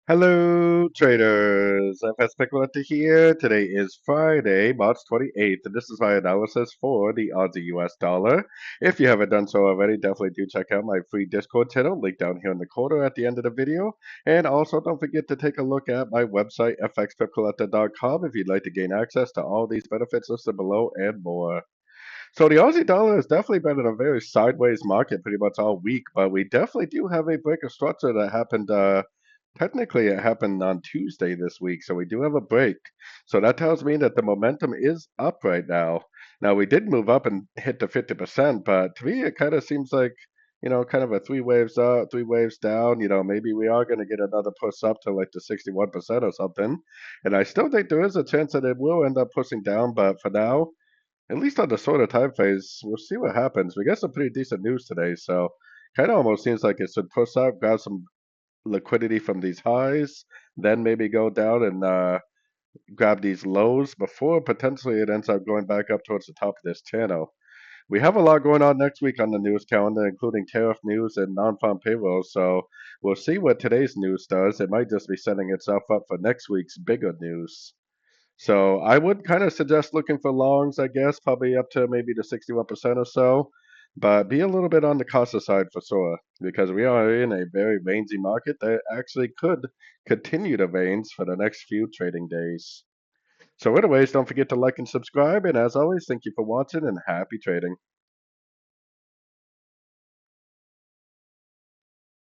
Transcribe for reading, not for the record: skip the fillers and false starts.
Hello, traders. FX Pip Collector here. Today is Friday, March 28th, and this is my analysis for the Aussie US dollar. If you haven't done so already, definitely do check out my free Discord channel, link down here in the corner at the end of the video. And also, don't forget to take a look at my website, fxpipcollector.com, if you'd like to gain access to all these benefits listed below and more. So the Aussie dollar has definitely been in a very sideways market pretty much all week, but we definitely do have a break of structure that happened. Technically, it happened on Tuesday this week, so we do have a break. So that tells me that the momentum is up right now. Now we did move up and hit the 50%, but to me it kind of seems like kind of a three waves up, three waves down. Maybe we are going to get another push up to like the 61% or something. And I still think there is a chance that it will end up pushing down, but for now at least on the shorter time phase, we'll see what happens. We got some pretty decent news today, so kind of almost seems like it should push up, grab some liquidity from these highs, then maybe go down and grab these lows before potentially it ends up going back up towards the top of this channel. We have a lot going on next week on the news calendar, including tariff news and non-farm payroll, so we'll see what today's news does. It might just be setting itself up for next week's bigger news. So I would kind of suggest looking for longs, I guess, probably up to maybe the 61% or so, but be a little bit on the cautious side for sure, because we are in a very rangy market that actually could continue to range for the next few trading days. So anyways, don't forget to like and subscribe, and as always, thank you for watching and happy trading.